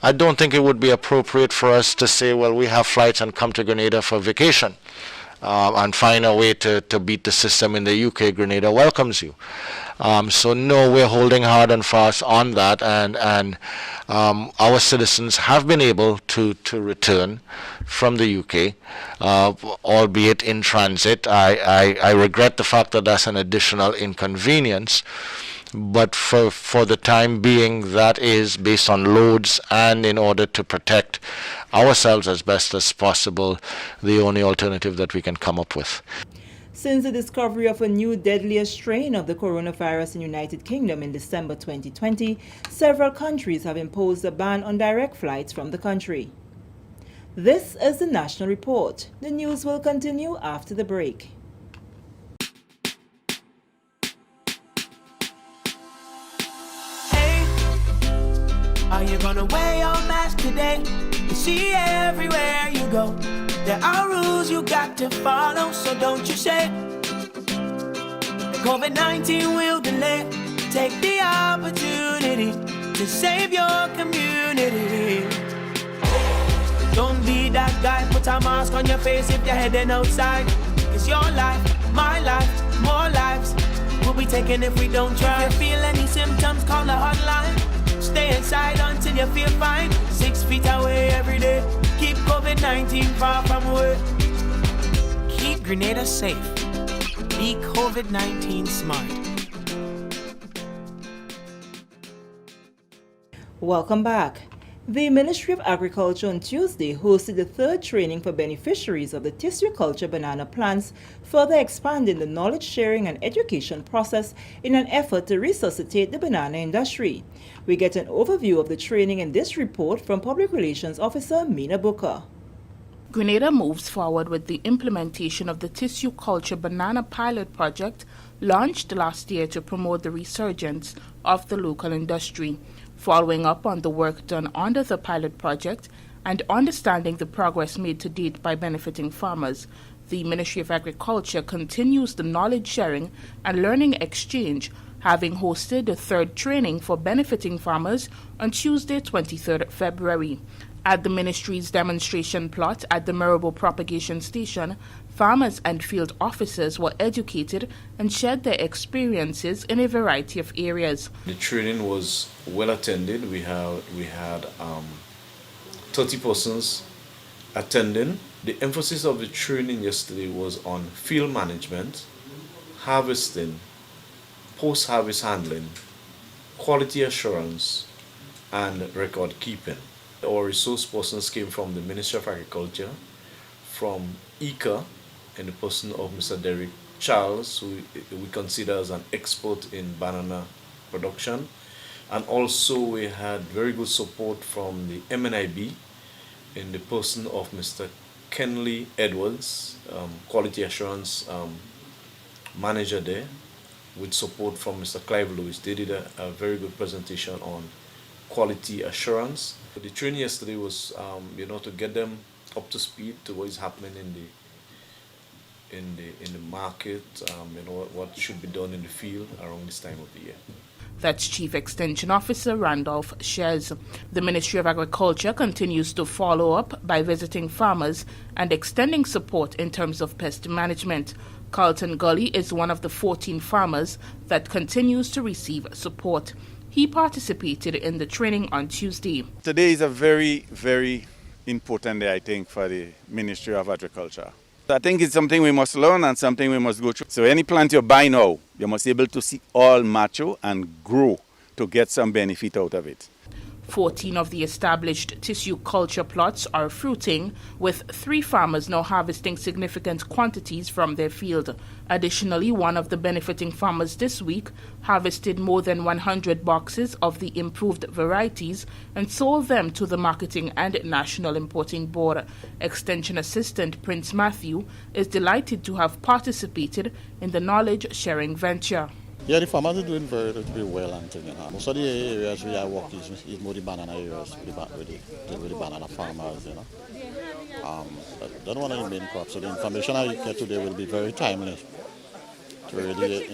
I don't think it would be appropriate for us to say, well, we have flights and come to Grenada for vacation and find a way to beat the system in the UK. Grenada welcomes you. So no, we're holding hard and fast on that, and our citizens have been able to return from the UK, albeit in transit. I regret the fact that that's an additional inconvenience, but for the time being, that is based on loads, and in order to protect ourselves as best as possible, the only alternative that we can come up with. Since the discovery of a new deadlier strain of the coronavirus in the United Kingdom in December 2020, several countries have imposed a ban on direct flights from the country. This is the National Report. The news will continue after the break. Hey, are you gonna wear your mask today? You see everywhere you go, there are rules you got to follow, so don't you say COVID-19 will delay. Take the opportunity to save your community. Don't be that guy, put a mask on your face if you're heading outside. It's your life, my life, more lives will be taken if we don't try. If you feel any symptoms, call the hotline. Stay inside until you feel fine. 6 feet away every day. Keep COVID-19 far from away. Keep Grenada safe. Be COVID-19 smart. Welcome back. The Ministry of Agriculture on Tuesday hosted the third training for beneficiaries of the tissue culture banana plants, further expanding the knowledge sharing and education process in an effort to resuscitate the banana industry. We get an overview of the training in this report from Public Relations Officer Mina Booker. Grenada moves forward with the implementation of the tissue culture banana pilot project launched last year to promote the resurgence of the local industry. Following up on the work done under the pilot project and understanding the progress made to date by benefiting farmers, the Ministry of Agriculture continues the knowledge sharing and learning exchange, having hosted the third training for benefiting farmers on Tuesday, 23rd February. At the ministry's demonstration plot at the Marable Propagation Station, farmers and field officers were educated and shared their experiences in a variety of areas. The training was well attended. We had 30 persons attending. The emphasis of the training yesterday was on field management, harvesting, post-harvest handling, quality assurance, and record keeping. Our resource persons came from the Ministry of Agriculture, from ICA, in the person of Mr. Derek Charles, who we consider as an expert in banana production. And also we had very good support from the MNIB in the person of Mr. Kenley Edwards, quality assurance manager there, with support from Mr. Clive Lewis. They did a very good presentation on quality assurance. The training yesterday was, to get them up to speed to what is happening in the market, what should be done in the field around this time of the year. That's Chief Extension Officer Randolph Shez. The Ministry of Agriculture continues to follow up by visiting farmers and extending support in terms of pest management. Carlton Gully is one of the 14 farmers that continues to receive support. He participated in the training on Tuesday. Today is a very, very important day, I think, for the Ministry of Agriculture. I think it's something we must learn and something we must go through. So any plant you buy now, you must be able to see all mature and grow to get some benefit out of it. 14 of the established tissue culture plots are fruiting, with 3 farmers now harvesting significant quantities from their field. Additionally, one of the benefiting farmers this week harvested more than 100 boxes of the improved varieties and sold them to the Marketing and National Importing Board. Extension Assistant Prince Matthew is delighted to have participated in the knowledge-sharing venture. Yeah, the farmers are doing very well, and most of the areas we are working is more the banana areas with the banana farmers, But don't want to main crop, so the information I get today will be very timely to really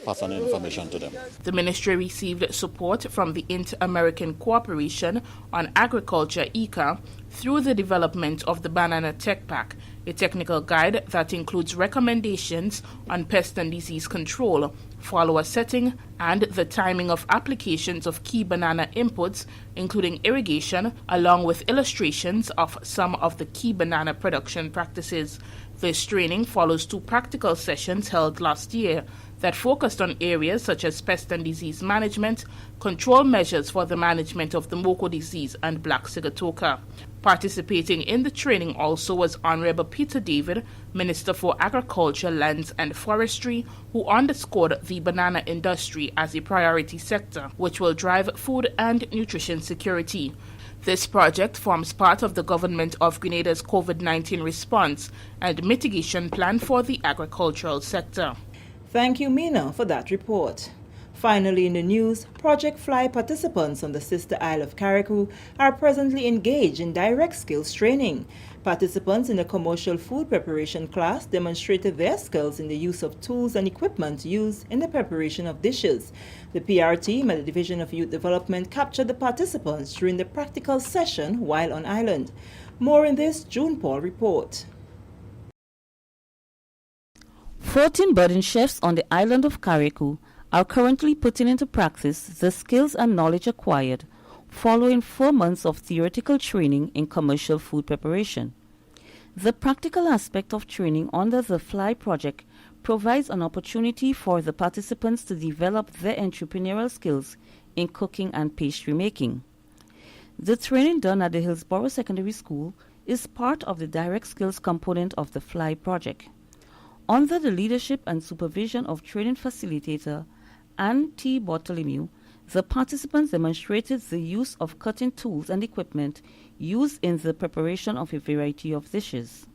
pass on the information to them. The ministry received support from the Inter-American Cooperation on Agriculture, ICA, through the development of the Banana Tech Pack, a technical guide that includes recommendations on pest and disease control, follower setting, and the timing of applications of key banana inputs, including irrigation, along with illustrations of some of the key banana production practices. This training follows 2 practical sessions held last year that focused on areas such as pest and disease management, control measures for the management of the Moko disease and black sigatoka. Participating in the training also was Honorable Peter David, Minister for Agriculture, Lands and Forestry, who underscored the banana industry as a priority sector, which will drive food and nutrition security. This project forms part of the Government of Grenada's COVID-19 response and mitigation plan for the agricultural sector. Thank you, Mina, for that report. Finally in the news, Project Fly participants on the sister isle of Carriacou are presently engaged in direct skills training. Participants in the commercial food preparation class demonstrated their skills in the use of tools and equipment used in the preparation of dishes. The PR team at the Division of Youth Development captured the participants during the practical session while on island. More in this June Paul report. 14 budding chefs on the island of Carriacou are currently putting into practice the skills and knowledge acquired following 4 months of theoretical training in commercial food preparation. The practical aspect of training under the FLY project provides an opportunity for the participants to develop their entrepreneurial skills in cooking and pastry making. The training done at the Hillsborough Secondary School is part of the direct skills component of the FLY project. Under the leadership and supervision of training facilitator Ann T. Bartholomew, the participants demonstrated the use of cutting tools and equipment used in the preparation of a variety of dishes.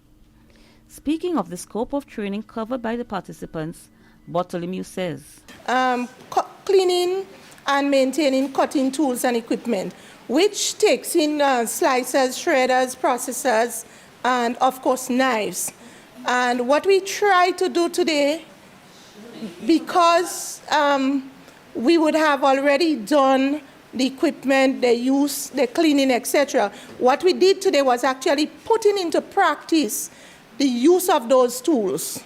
Speaking of the scope of training covered by the participants, Bartholomew says, cleaning and maintaining cutting tools and equipment, which takes in slicers, shredders, processors, and of course knives. And what we try to do today, because we would have already done the equipment, the use, the cleaning, etc. What we did today was actually putting into practice the use of those tools.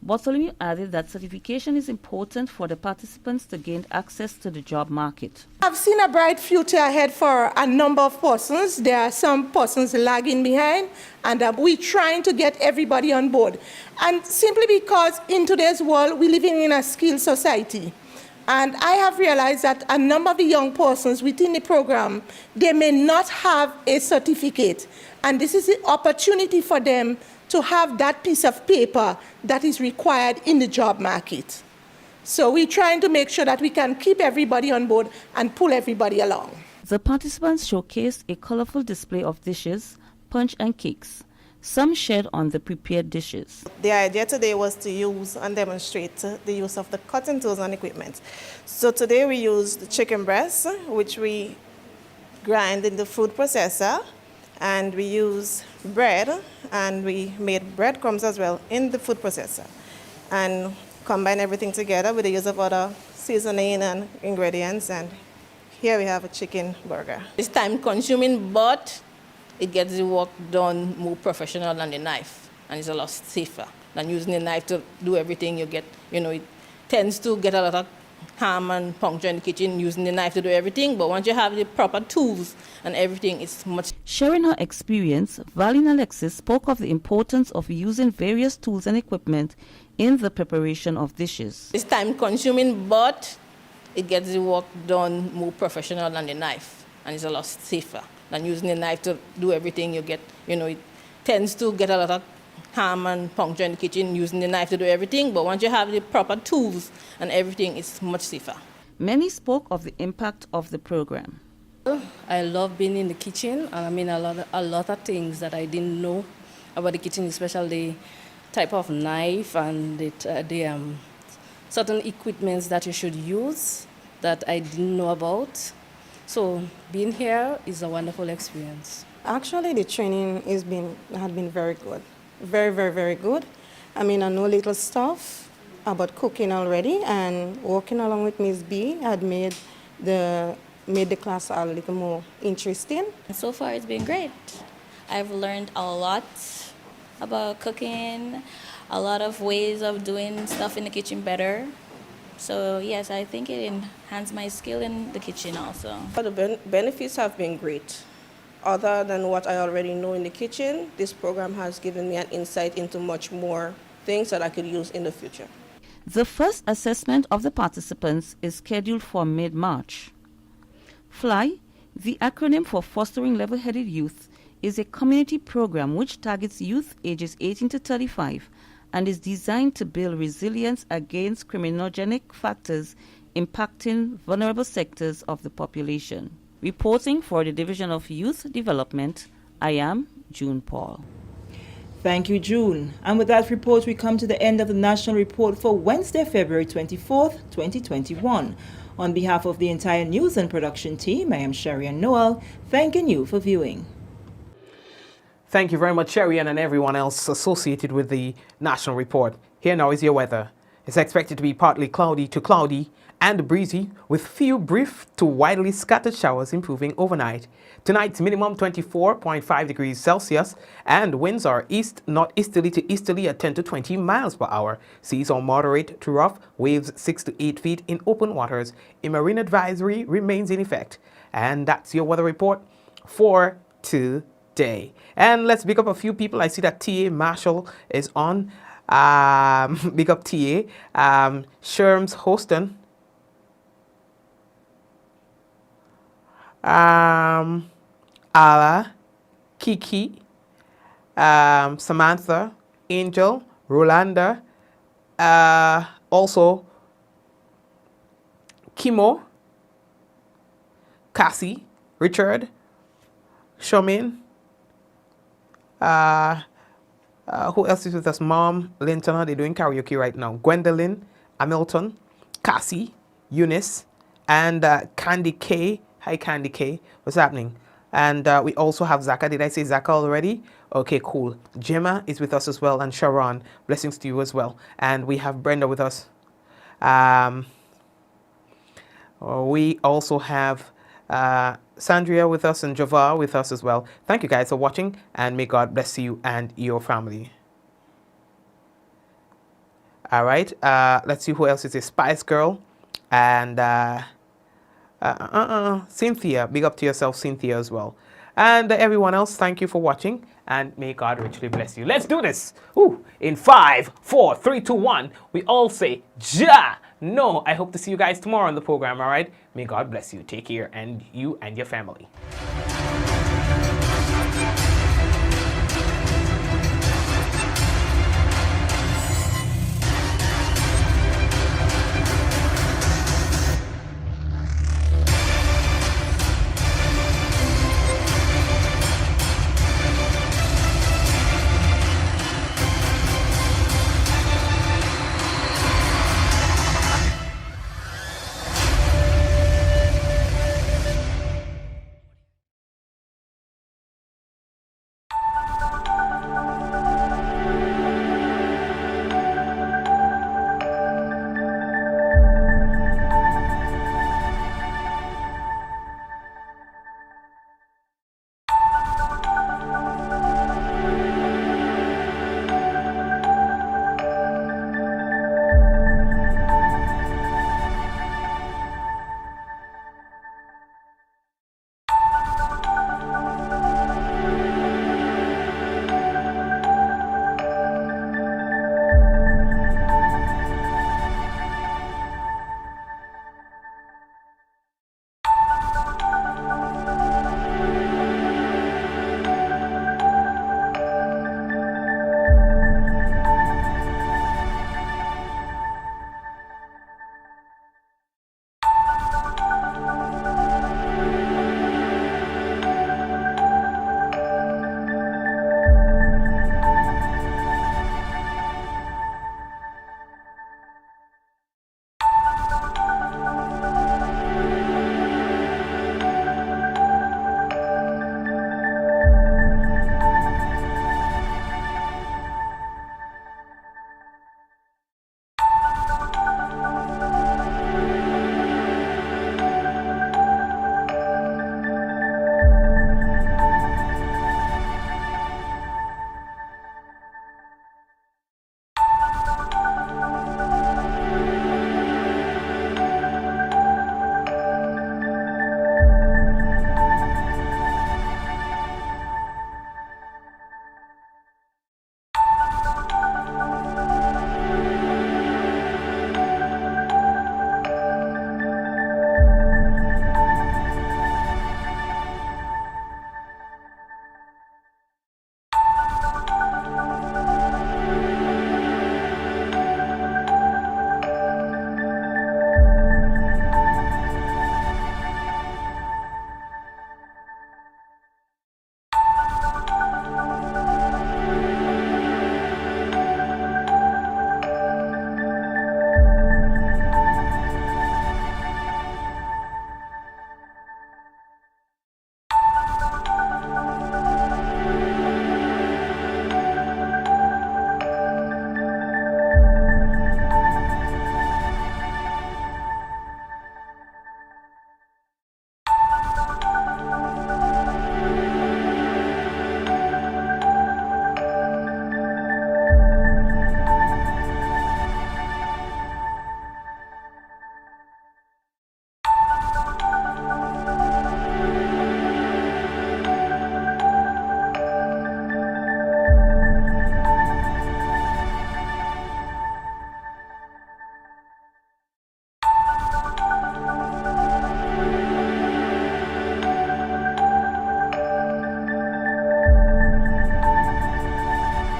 Bartholomew added that certification is important for the participants to gain access to the job market. I've seen a bright future ahead for a number of persons. There are some persons lagging behind, and we're trying to get everybody on board. And simply because in today's world, we're living in a skilled society. And I have realized that a number of the young persons within the program, they may not have a certificate. And this is the opportunity for them to have that piece of paper that is required in the job market. So we're trying to make sure that we can keep everybody on board and pull everybody along. The participants showcased a colorful display of dishes, punch and cakes. Some shared on the prepared dishes. The idea today was to use and demonstrate the use of the cutting tools and equipment. So today we used the chicken breast, which we grind in the food processor, and we use bread, and we made breadcrumbs as well in the food processor, and combine everything together with the use of other seasoning and ingredients, and here we have a chicken burger. It's time consuming, but it gets the work done more professional than the knife, and it's a lot safer than using the knife to do everything. You get, it tends to get a lot of harm and puncture in the kitchen using the knife to do everything, but once you have the proper tools and everything, it's much. Sharing her experience, Valin Alexis spoke of the importance of using various tools and equipment in the preparation of dishes. It's time consuming, but it gets the work done more professional than the knife, and it's a lot safer than using the knife to do everything. You get, it tends to get a lot of harm and puncture in the kitchen using the knife to do everything, but once you have the proper tools and everything, it's much safer. Many spoke of the impact of the program. I love being in the kitchen, and I mean a lot of things that I didn't know about the kitchen, especially the type of knife and the certain equipments that you should use that I didn't know about. So being here is a wonderful experience. Actually, the training had been very good. Very, very, very good. I mean, I know little stuff about cooking already, and working along with Ms. B had made the class a little more interesting. So far, it's been great. I've learned a lot about cooking, a lot of ways of doing stuff in the kitchen better. So yes, I think it enhanced my skill in the kitchen also. The benefits have been great. Other than what I already know in the kitchen, this program has given me an insight into much more things that I could use in the future. The first assessment of the participants is scheduled for mid-March. FLY, the acronym for Fostering Level-Headed Youth, is a community program which targets youth ages 18 to 35 and is designed to build resilience against criminogenic factors impacting vulnerable sectors of the population. Reporting for the Division of Youth Development, I am June Paul. Thank you, June. And with that report, we come to the end of the National Report for Wednesday, February 24th, 2021. On behalf of the entire news and production team, I am Sherry-Ann Noel, thanking you for viewing. Thank you very much, Sherry-Ann, and everyone else associated with the National Report. Here now is your weather. It's expected to be partly cloudy to cloudy and breezy, with few brief to widely scattered showers improving overnight. Tonight's minimum 24.5 degrees Celsius, and winds are east-northeasterly to easterly at 10 to 20 miles per hour. Seas are moderate to rough, waves 6 to 8 feet in open waters. A marine advisory remains in effect. And that's your weather report for today. And let's pick up a few people. I see that TA Marshall is on. Big up TA. Sherms Hoston. Ala, Kiki, Samantha, Angel, Rolanda, also Kimo, Cassie, Richard, Shomin, who else is with us? Mom, Linton, they're doing karaoke right now. Gwendolyn, Hamilton, Cassie, Eunice, and Candy K. Hi, Candy K. What's happening? And we also have Zaka. Did I say Zaka already? Okay, cool. Gemma is with us as well, and Sharon. Blessings to you as well. And we have Brenda with us. We also have Sandria with us and Java with us as well. Thank you guys for watching, and may God bless you and your family. All right. Let's see who else is a Spice Girl. And Cynthia. Big up to yourself, Cynthia, as well. And everyone else, thank you for watching. And may God richly bless you. Let's do this. Ooh. In 5, 4, 3, 2, 1, we all say, Ja! No, I hope to see you guys tomorrow on the program, all right? May God bless you. Take care, and you and your family.